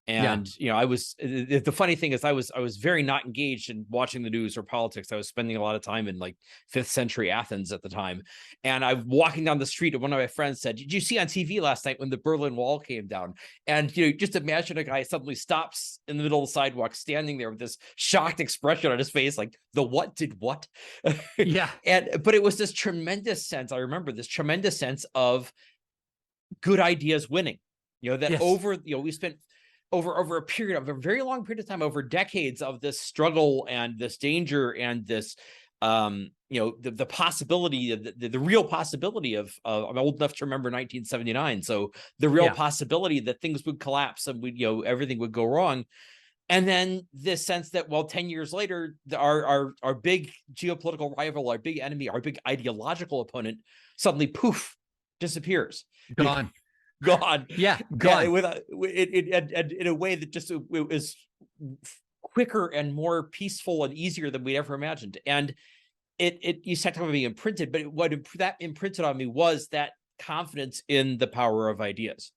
Yeah.
And I was the funny thing is I was very not engaged in watching the news or politics. I was spending a lot of time in like 5th century Athens at the time. And I'm walking down the street and one of my friends said, "Did you see on TV last night when the Berlin Wall came down?" And just imagine a guy suddenly stops in the middle of the sidewalk, standing there with this shocked expression on his face, like, the what did what?
Yeah.
But it was this tremendous sense. I remember this tremendous sense of good ideas winning. That
Yes.
we spent over a period of a very long period of time, over decades of this struggle and this danger and this the possibility, the real possibility of I'm old enough to remember 1979, so the real
Yeah.
possibility that things would collapse and everything would go wrong. And then this sense that, well, 10 years later, our big geopolitical rival, our big enemy, our big ideological opponent suddenly poof disappears.
Gone.
Gone.
Yeah.
Yeah,
Gone.
in a way that just it was quicker and more peaceful and easier than we ever imagined. And you said talking about being imprinted, but that imprinted on me was that confidence in the power of ideas.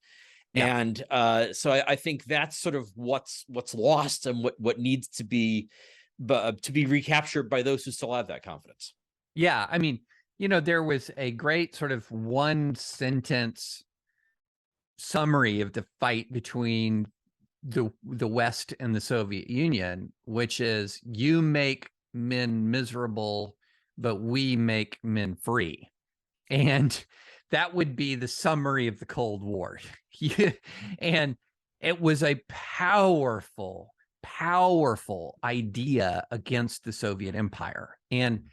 Yeah.
And so I think that's sort of what's lost and what needs to be recaptured by those who still have that confidence.
Yeah. I mean, there was a great sort of one sentence summary of the fight between the West and the Soviet Union, which is, you make men miserable, but we make men free. And that would be the summary of the Cold War. And it was a powerful, powerful idea against the Soviet Empire. And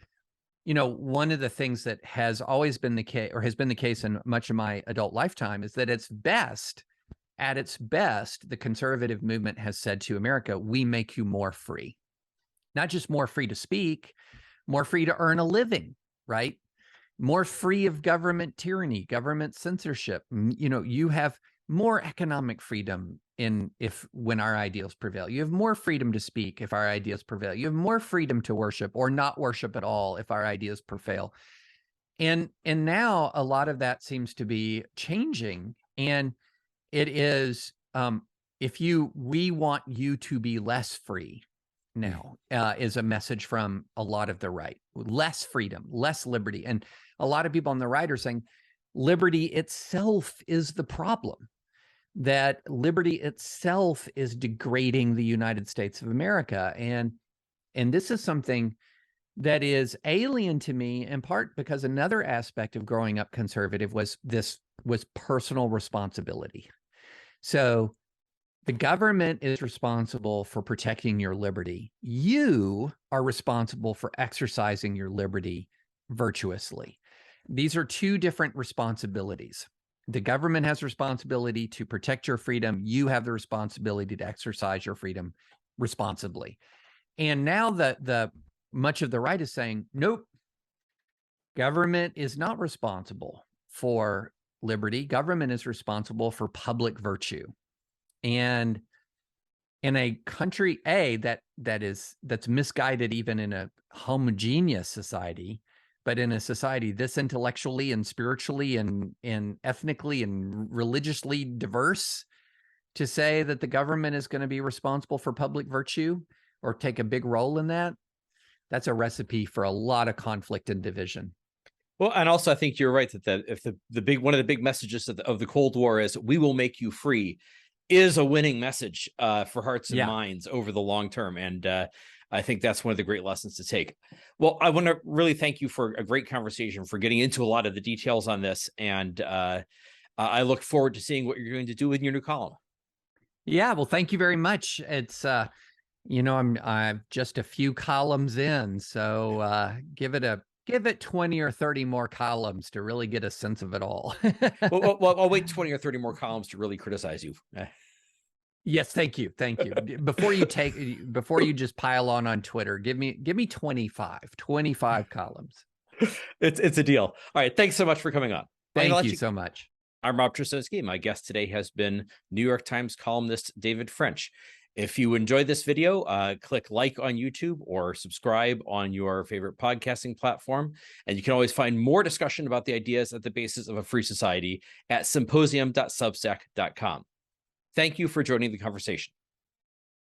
one of the things that has always been the case, or has been the case in much of my adult lifetime, is that at its best, the conservative movement has said to America, we make you more free. Not just more free to speak, more free to earn a living, right? More free of government tyranny, government censorship. You have more economic freedom when our ideals prevail. You have more freedom to speak if our ideas prevail. You have more freedom to worship or not worship at all if our ideas prevail. And now a lot of that seems to be changing. And it is, we want you to be less free now, is a message from a lot of the right. Less freedom, less liberty. And a lot of people on the right are saying liberty itself is the problem, that liberty itself is degrading the United States of America. And this is something that is alien to me, in part because another aspect of growing up conservative was personal responsibility. So the government is responsible for protecting your liberty. You are responsible for exercising your liberty virtuously. These are two different responsibilities. The government has responsibility to protect your freedom. You have the responsibility to exercise your freedom responsibly. And now the much of the right is saying, nope, government is not responsible for liberty. Government is responsible for public virtue. And in a country that's misguided even in a homogeneous society, but in a society this intellectually and spiritually and ethnically and religiously diverse, to say that the government is going to be responsible for public virtue or take a big role in that, that's a recipe for a lot of conflict and division.
Well, and also I think you're right that if one of the big messages of the Cold War is "we will make you free," is a winning message for hearts and minds over the long term. And I think that's one of the great lessons to take. Well, I want to really thank you for a great conversation, for getting into a lot of the details on this. And I look forward to seeing what you're going to do with your new column.
Yeah, well, thank you very much. It's, I'm just a few columns in, so give it 20 or 30 more columns to really get a sense of it all.
well, I'll wait 20 or 30 more columns to really criticize you.
Yes, thank you. Before you just pile on Twitter, give me 25 columns.
It's a deal. All right, thanks so much for coming on.
Thank you so much.
I'm Rob Trzaskowski. My guest today has been New York Times columnist David French. If you enjoyed this video, click like on YouTube or subscribe on your favorite podcasting platform. And you can always find more discussion about the ideas at the basis of a free society at symposium.substack.com. Thank you for joining the conversation.